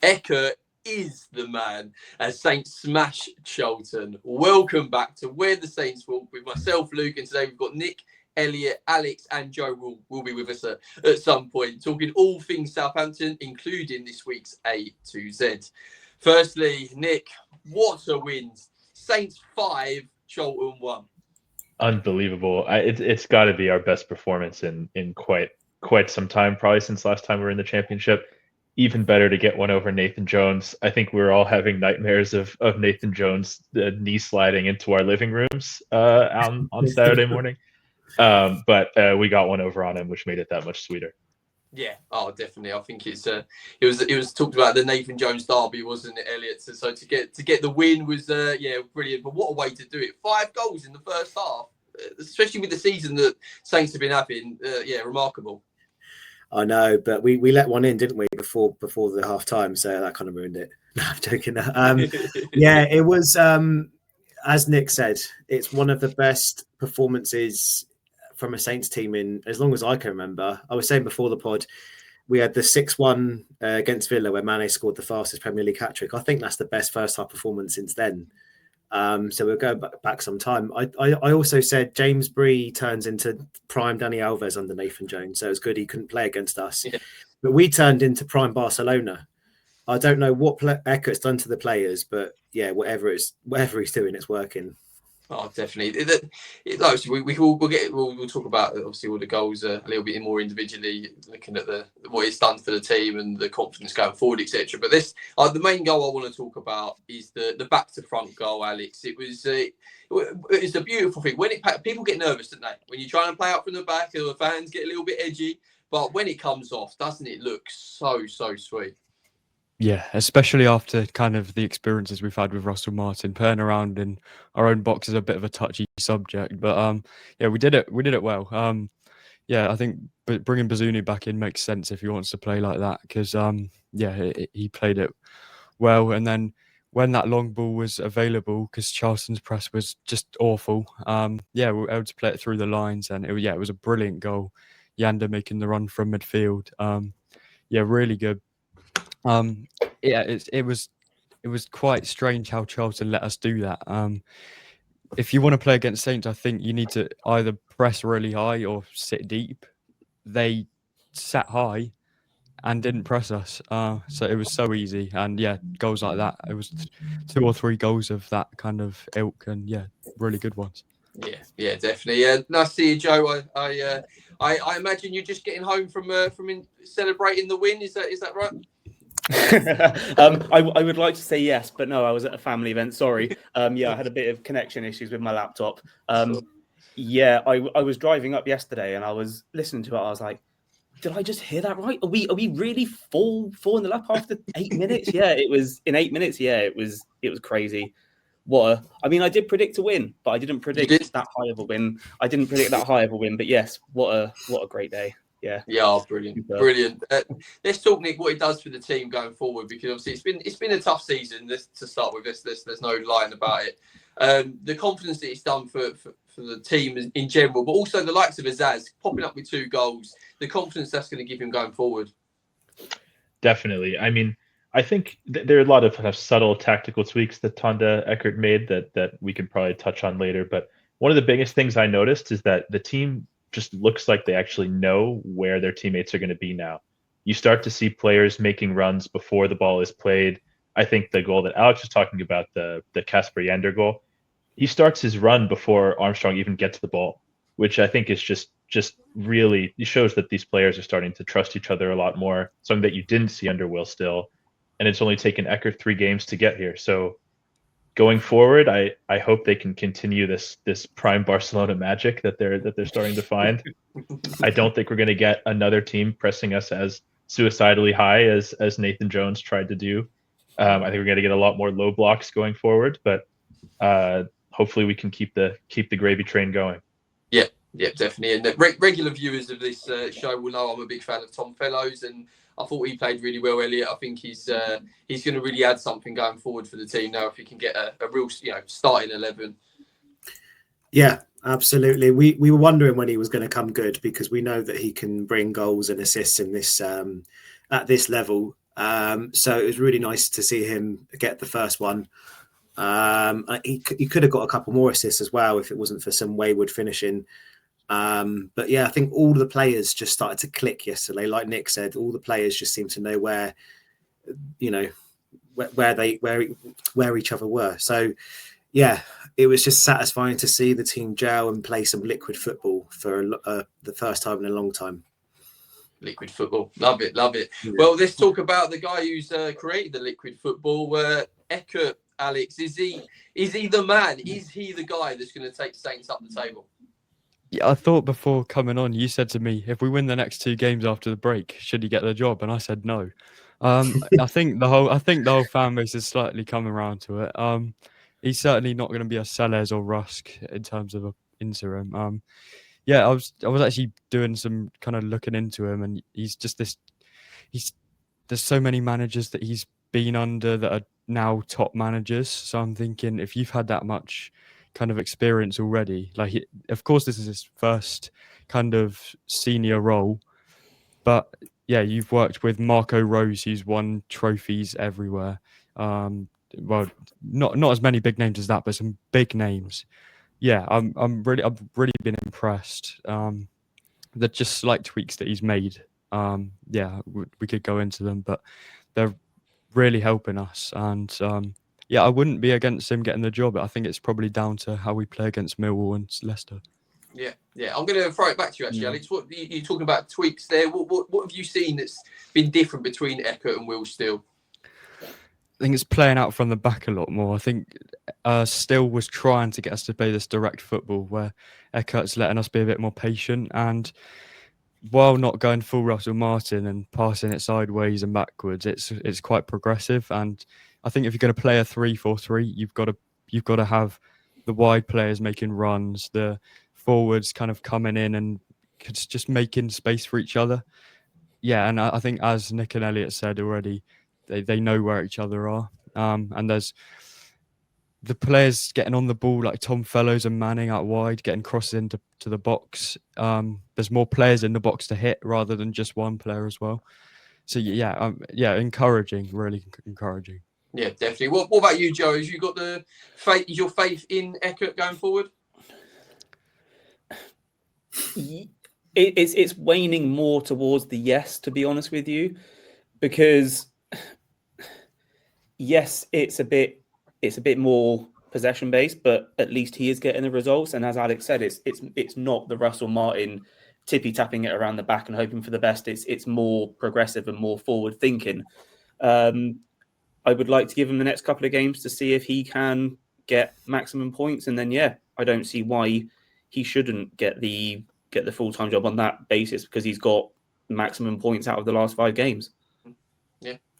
Eckert is the man as Saints smash Charlton. Welcome back to Where the Saints Walk with myself, Luke, and today we've got Nick, Elliot, Alex, and Joe will be with us at some point, talking all things Southampton, including this week's A to Z. Firstly, Nick, what a win. Saints 5, Charlton 1. Unbelievable. It's got to be our best performance in quite some time, probably since last time we were in the championship. Even better to get one over Nathan Jones. I think we were all having nightmares of Nathan Jones knee sliding into our living rooms on Saturday morning. But we got one over on him, which made it that much sweeter. Yeah, definitely. I think it was talked about the Nathan Jones derby, wasn't it, Elliot? So to get the win was brilliant. But what a way to do it! 5 goals in the first half, especially with the season that Saints have been having. Remarkable. I know, but we let one in, didn't we, before the half time? So that kind of ruined it. No, I'm joking. It was as Nick said, it's one of the best performances from a Saints team in as long as I can remember. I was saying before the pod, we had the 6-1 against Villa where Mane scored the fastest Premier League hat-trick. I think that's the best first half performance since then. So we'll go back some time. I also said James Bree turns into prime Dani Alves under Nathan Jones. So it's good he couldn't play against us. Yeah. But we turned into prime Barcelona. I don't know what Eckert's done to the players, but yeah, whatever he's doing, it's working. Oh, definitely. We'll talk about obviously all the goals a little bit more individually, looking at what it's done for the team and the confidence going forward, etc. But the main goal I want to talk about is the back to front goal, Alex. It was a beautiful thing. People get nervous, don't they? When you try and play out from the back, the fans get a little bit edgy. But when it comes off, doesn't it look so sweet? Yeah, especially after kind of the experiences we've had with Russell Martin. Playing around in our own box is a bit of a touchy subject, but we did it well. I think bringing Bazunu back in makes sense if he wants to play like that because he played it well. And then when that long ball was available, because Charlton's press was just awful, we were able to play it through the lines, and it was a brilliant goal. Yanda making the run from midfield, really good. It was quite strange how Charlton let us do that. If you want to play against Saints, I think you need to either press really high or sit deep. They sat high and didn't press us, so it was so easy. And goals like that. It was 2 or 3 goals of that kind of ilk, and really good ones. Yeah, definitely. Nice to see you, Joe. I imagine you're just getting home from celebrating the win. Is that right? I would like to say yes, but no, I was at a family event. Sorry. I had a bit of connection issues with my laptop. I was driving up yesterday and I was listening to it. I was like, did I just hear that right? Are we really 4-0 up after 8 minutes? Yeah, it was in 8 minutes. Yeah, it was crazy. I did predict a win, but I didn't predict that high of a win. But yes, what a great day. Yeah, brilliant. Let's talk, Nick, what it does for the team going forward, because obviously it's been a tough season to start with. There's no lying about it. The confidence that it's done for the team in general, but also the likes of Azaz popping up with 2 goals, the confidence that's going to give him going forward. Definitely. I think there are a lot of kind of subtle tactical tweaks that Tonda Eckert made that we could probably touch on later. But one of the biggest things I noticed is that the team just looks like they actually know where their teammates are going to be now. You start to see players making runs before the ball is played. I think the goal that Alex was talking about, the Kasper Yander goal, he starts his run before Armstrong even gets the ball, which I think is just really shows that these players are starting to trust each other a lot more, something that you didn't see under Will Still. And it's only taken Eckert 3 games to get here. So going forward, I hope they can continue this prime Barcelona magic that they're starting to find. I don't think we're going to get another team pressing us as suicidally high as Nathan Jones tried to do. I think we're going to get a lot more low blocks going forward, but hopefully we can keep the gravy train going. Yeah, definitely. And regular viewers of this show will know I'm a big fan of Tom Fellows, and I thought he played really well, Elliot. I think he's going to really add something going forward for the team now if he can get a real starting 11. Yeah, absolutely. We were wondering when he was going to come good, because we know that he can bring goals and assists in this at this level. So it was really nice to see him get the first one. He could have got a couple more assists as well if it wasn't for some wayward finishing. But yeah, I think all the players just started to click yesterday. Like Nick said, all the players just seemed to know where each other were. So yeah, it was just satisfying to see the team gel and play some liquid football for the first time in a long time. Liquid football, love it. Yeah. Well, let's talk about the guy who's created the liquid football. Eckert, Alex, is he the man? Is he the guy that's going to take Saints up the table? Yeah, I thought before coming on, you said to me, if we win the next 2 games after the break, should he get the job? And I said no. I think the whole fan base is slightly coming around to it. He's certainly not going to be a Sellers or Rusk in terms of an interim. Yeah, I was actually doing some kind of looking into him, and he's just this. There's so many managers that he's been under that are now top managers. So I'm thinking, if you've had that much kind of experience already, like, of course this is his first kind of senior role, but yeah, you've worked with Marco Rose, who's won trophies everywhere. Well, not as many big names as that, but some big names. Yeah, I've really been impressed. The just slight tweaks that he's made. Yeah, we could go into them, but they're really helping us. And yeah, I wouldn't be against him getting the job. I think it's probably down to how we play against Millwall and Leicester. Yeah. I'm going to throw it back to you, actually, Alex. What you're talking about tweaks there? What have you seen that's been different between Eckert and Will Steele? I think it's playing out from the back a lot more. I think Steele was trying to get us to play this direct football, where Eckert's letting us be a bit more patient, and while not going full Russell Martin and passing it sideways and backwards, it's quite progressive. And I think if you're going to play a 3-4-3, you've got to have the wide players making runs, the forwards kind of coming in and just making space for each other. Yeah, and I think, as Nick and Elliot said already, they know where each other are. And there's the players getting on the ball, like Tom Fellows and Manning out wide, getting crosses into the box. There's more players in the box to hit rather than just one player as well. So yeah, encouraging, really encouraging. Yeah, definitely. What about you, Joe? Have you got the faith? Is your faith in Eckert going forward? It's waning more towards the yes, to be honest with you, because yes, it's a bit more possession based, but at least he is getting the results. And as Alex said, it's not the Russell Martin tippy tapping it around the back and hoping for the best. It's more progressive and more forward thinking. I would like to give him the next couple of games to see if he can get maximum points, and then I don't see why he shouldn't get the full-time job on that basis, because he's got maximum points out of the last 5 games.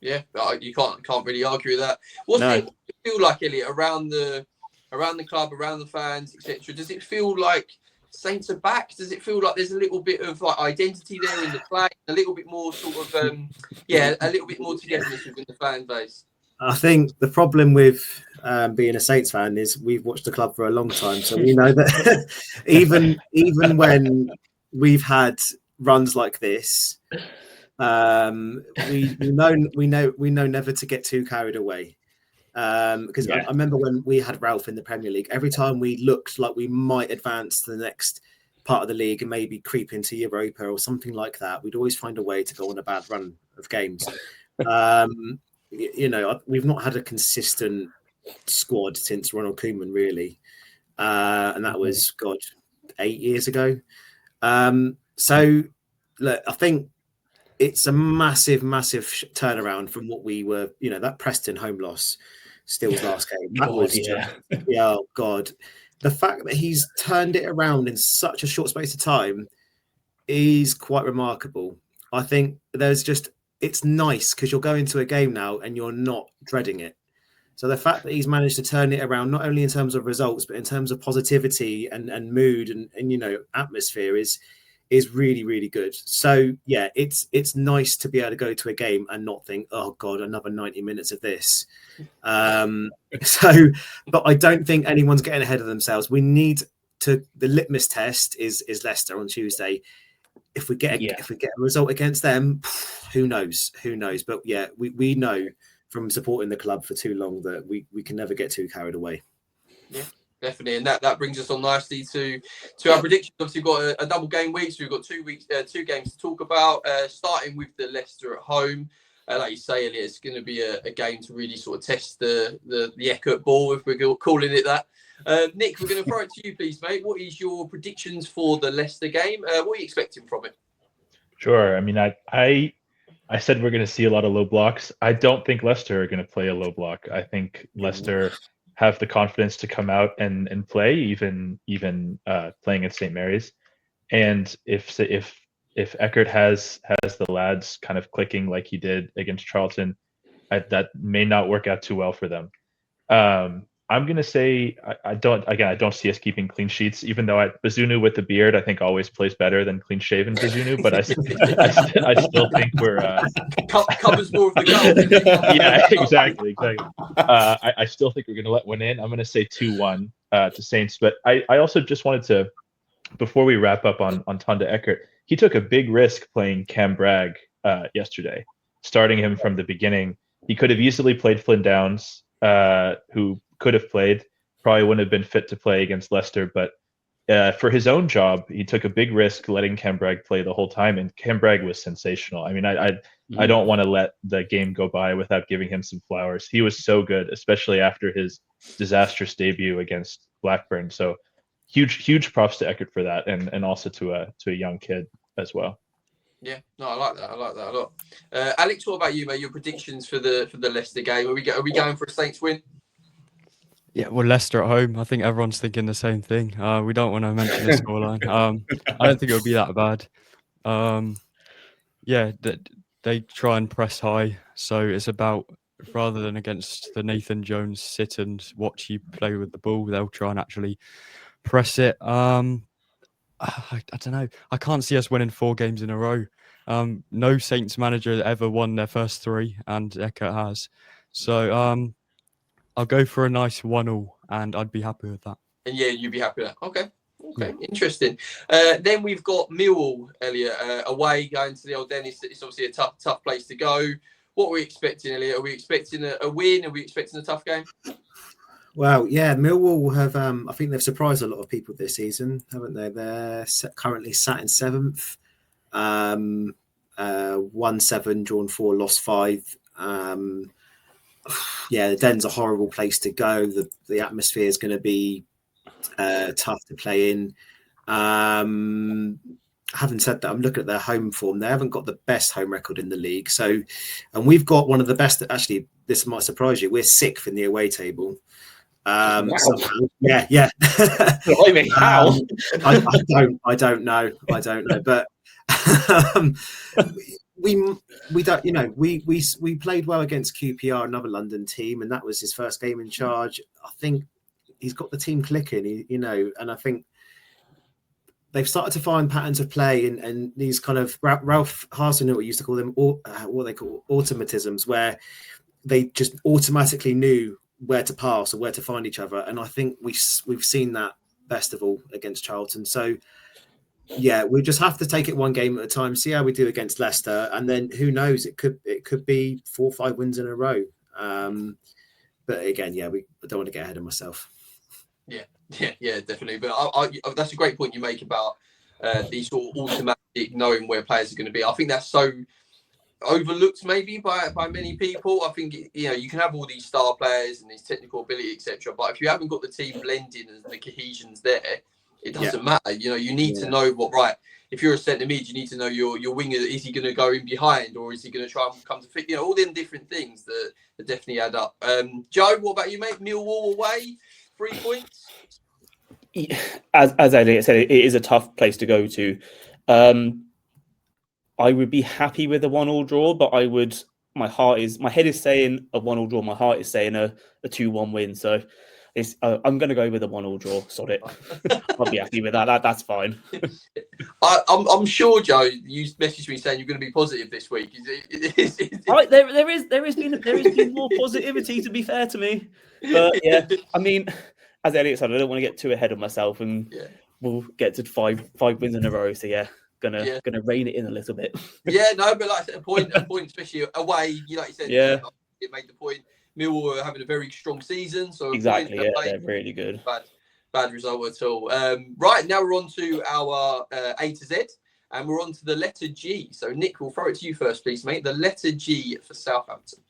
Yeah, you can't really argue with that. What's it feel like, Elliot, around the club, around the fans, etc.? Does it feel like Saints are back? Does it feel like there's a little bit of like identity there in the play, a little bit more sort of a little bit more togetherness within the fan base? I think the problem with being a Saints fan is we've watched the club for a long time, so we know that even when we've had runs like this, we know never to get too carried away. Because I remember when we had Ralph in the Premier League, every time we looked like we might advance to the next part of the league and maybe creep into Europa or something like that, we'd always find a way to go on a bad run of games. We've not had a consistent squad since Ronald Koeman, really. And that was, 8 years ago. So, look, I think it's a massive turnaround from what we were, that Preston home loss, Steele's last game. That was oh God. The fact that he's turned it around in such a short space of time is quite remarkable. I think it's nice because you're going to a game now and you're not dreading it. So the fact that he's managed to turn it around, not only in terms of results, but in terms of positivity and mood and atmosphere is really, really good. So yeah, it's nice to be able to go to a game and not think, oh God, another 90 minutes of this. But I don't think anyone's getting ahead of themselves. We need to, the litmus test is Leicester on Tuesday. if we get a result against them, who knows? But yeah, we know from supporting the club for too long that we can never get too carried away. Yeah, definitely, and that brings us on nicely to our predictions. Obviously, we've got a double game week, so we've got 2 weeks, 2 games to talk about. Starting with the Leicester at home. Like you say, Elliot, it's going to be a game to really sort of test the Eckert ball, if we're calling it that. Nick, we're going to throw it to you, please, mate. What is your predictions for the Leicester game? What are you expecting from it? Sure. I mean, I said we're going to see a lot of low blocks. I don't think Leicester are going to play a low block. I think Leicester have the confidence to come out and play, even playing at St. Mary's. And if Eckert has the lads kind of clicking like he did against Charlton, that may not work out too well for them. I'm going to say I don't see us keeping clean sheets, even though Bazunu with the beard, I think always plays better than clean shaven Bazunu. But I still think we're covers more of the goal. Yeah, exactly. I still think we're going to let one in. I'm going to say 2-1 to Saints. But I also just wanted to, before we wrap up on Tonda Eckert, he took a big risk playing Cam Bragg yesterday, starting him from the beginning. He could have easily played Flynn Downs, who could have played, probably wouldn't have been fit to play against Leicester. But for his own job, he took a big risk letting Cam Bragg play the whole time, and Cam Bragg was sensational. I mean, I don't want to let the game go by without giving him some flowers. He was so good, especially after his disastrous debut against Blackburn. So huge props to Eckert for that, and also to a young kid as well. Yeah, no, I like that a lot. Alex, what about you, mate? Your predictions for the Leicester game? Are we going for a Saints win? Yeah, well, Leicester at home. I think everyone's thinking the same thing. We don't want to mention the scoreline. I don't think it'll be that bad. Yeah, they try and press high, so it's about, rather than against the Nathan Jones sit and watch you play with the ball, they'll try and actually press it. I don't know. I can't see us winning 4 games in a row. No Saints manager ever won their first 3, and Eckert has. So I'll go for a nice 1-1, and I'd be happy with that. And yeah, you'd be happy with that. Okay, yeah. Interesting. Then we've got Millwall, Elliot, away, going to the Old Den. It's obviously a tough place to go. What are we expecting, Elliot? Are we expecting a win? Are we expecting a tough game? Well, yeah, Millwall have. I think they've surprised a lot of people this season, haven't they? They're currently sat in 7th. 1-7, drawn 4, lost 5. Yeah, the Den's a horrible place to go. The atmosphere is going to be tough to play in. Having said that, I'm looking at their home form. They haven't got the best home record in the league. So, and we've got one of the best. Actually, this might surprise you. We're 6th in the away table. Wow. Yeah. Blimey, how? I don't know, but we don't. You know, we played well against QPR, another London team, and that was his first game in charge. I think he's got the team clicking. And I think they've started to find patterns of play and these kind of Ralph Hasenhuttl used to call them what they call automatisms, where they just automatically knew where to pass or where to find each other. And I think we've seen that best of all against Charlton. So yeah, we just have to take it one game at a time, see how we do against Leicester, and then who knows, it could be 4 or 5 wins in a row. But again, yeah, I don't want to get ahead of myself. Yeah, definitely. But I that's a great point you make about these sort of automatic knowing where players are going to be. I think that's so overlooked maybe by many people. I think you can have all these star players and these technical ability, etc. But if you haven't got the team blending and the cohesion's there, it doesn't matter. You need to know what If you're a centre mid, you need to know your winger. Is he going to go in behind, or is he going to try and come to fit? All them different things that definitely add up. Joe, what about you, mate? Millwall away, 3 points. As Elliot said, it is a tough place to go to. I would be happy with a 1-1 draw, but my head is saying a 1-1 draw. My heart is saying a 2-1 win. So I'm going to go with a 1-1 draw. Sod it. I'll be happy with that. That's fine. I'm sure, Joe, you messaged me saying you're going to be positive this week. There has been more positivity, to be fair to me. But yeah, I mean, as Elliot said, I don't want to get too ahead of myself, and we'll get to five wins in a row. So yeah, gonna rein it in a little bit. Yeah, no, but like I said, a point, especially away. Like you said, Yeah. it made the point. Millwall are having a very strong season, so Exactly. a Yeah, point, they're really good. bad result at all. Right, now we're on to our A to Z, and we're on to the letter G. So Nick, we'll throw it to you first, please, mate. The letter G for Southampton.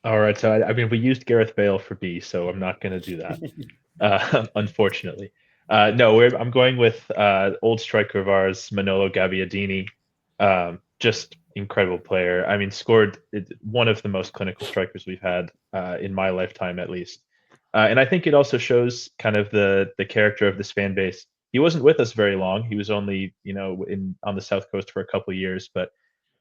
All right. So I mean, we used Gareth Bale for B, so I'm not going to do that, unfortunately. No, I'm going with old striker of ours, Manolo Gabbiadini. Just incredible player. I mean, scored one of the most clinical strikers we've had in my lifetime, at least. And I think it also shows kind of the character of this fan base. He wasn't with us very long. He was only, on the South Coast for a couple of years, but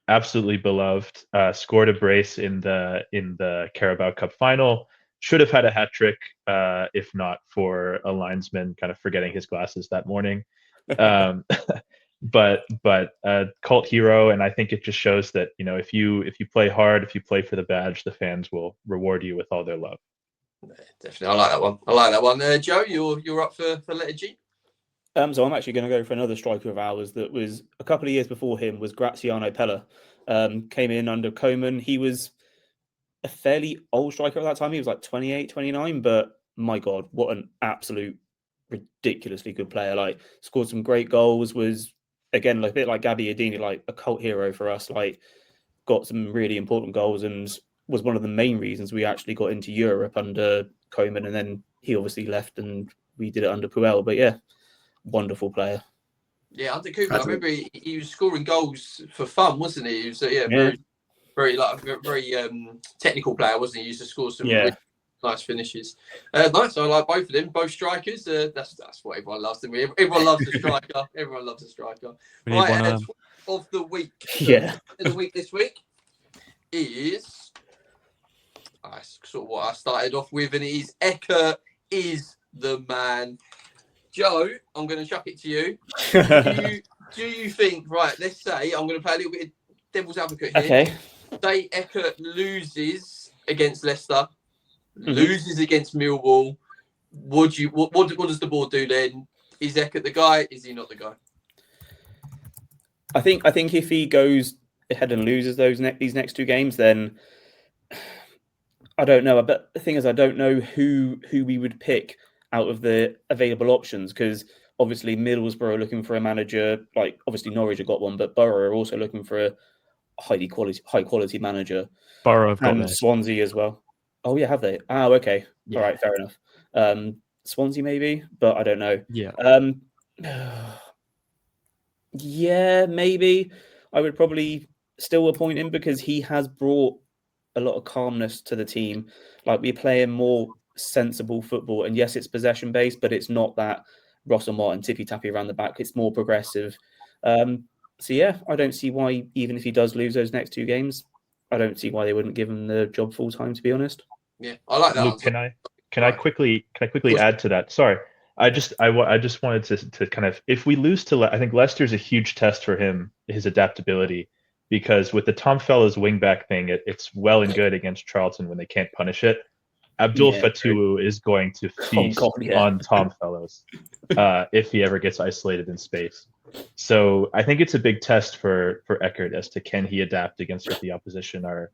absolutely beloved. Scored a brace in the Carabao Cup final. Should have had a hat trick, if not for a linesman kind of forgetting his glasses that morning. But cult hero, and I think it just shows that if you play hard, if you play for the badge, the fans will reward you with all their love. Definitely, I like that one. Joe, you're up for letter G. So I'm actually going to go for another striker of ours that was a couple of years before him was Graziano Pella. Came in under Koeman. He was a fairly old striker at that time. He was like 28, 29, but my God, what an absolute ridiculously good player. Like, scored some great goals, was, again, a bit like Gabbiadini, like a cult hero for us, like got some really important goals and was one of the main reasons we actually got into Europe under Koeman, and then he obviously left and we did it under Puel. But yeah, wonderful player. Yeah, under Koeman, I remember he was scoring goals for fun, wasn't he? He was very technical player, wasn't he? He used to score some really nice finishes. Nice, I like both of them, both strikers. That's what everyone loves. Everyone loves a striker. Everyone loves a striker. Right, of the week. The week this week is sort of what I started off with, and it is Eckert is the man. Joe, I'm going to chuck it to you. Do you think, right, let's say, I'm going to play a little bit of devil's advocate here. Okay. Say Eckert loses against Leicester, loses against Millwall. What does the board do then? Is Eckert the guy? Is he not the guy? I think if he goes ahead and loses these next two games, then I don't know. But the thing is, I don't know who we would pick out of the available options, because obviously Middlesbrough are looking for a manager. Like, obviously Norwich have got one, but Borough are also looking for a high quality manager. Borough have got and theirs. Swansea as well. Oh yeah, have they? Oh, okay. Yeah. All right, fair enough. Swansea maybe, but I don't know. Yeah. Yeah, maybe. I would probably still appoint him because he has brought a lot of calmness to the team. Like, we're playing more sensible football, and yes, it's possession based, but it's not that Russell Martin tippy tappy around the back. It's more progressive. So yeah, I don't see why, even if he does lose those next two games, I don't see why they wouldn't give him the job full time, to be honest. Yeah, I like that. Luke, can I quickly add to that? Sorry, I just wanted to kind of, if we lose to, I think Leicester's a huge test for him, his adaptability, because with the Tom Fellows wingback thing, it's well and good against Charlton when they can't punish it. Abdul Fatu is going to feast on Tom Fellows if he ever gets isolated in space. So I think it's a big test for Eckert as to can he adapt against what the opposition are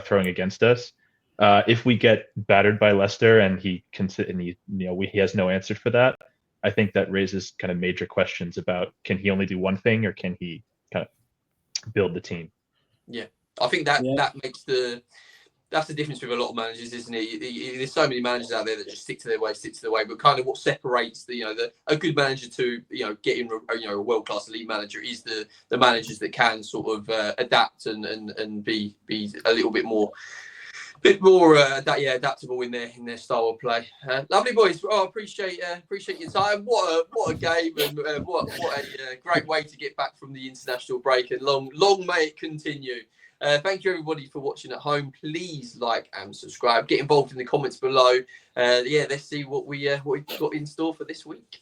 throwing against us. If we get battered by Leicester and he has no answer for that, I think that raises kind of major questions about, can he only do one thing, or can he kind of build the team? Yeah, I think that makes that's the difference with a lot of managers, isn't it? There's so many managers out there that just stick to their way. But kind of what separates a good manager to getting a world class elite manager is the managers that can sort of adapt and be a little bit more adaptable in their style of play. Lovely boys. I appreciate your time. What a game, and what a great way to get back from the international break, and long may it continue. Thank you everybody for watching at home. Please like and subscribe. Get involved in the comments below. Let's see what we got in store for this week.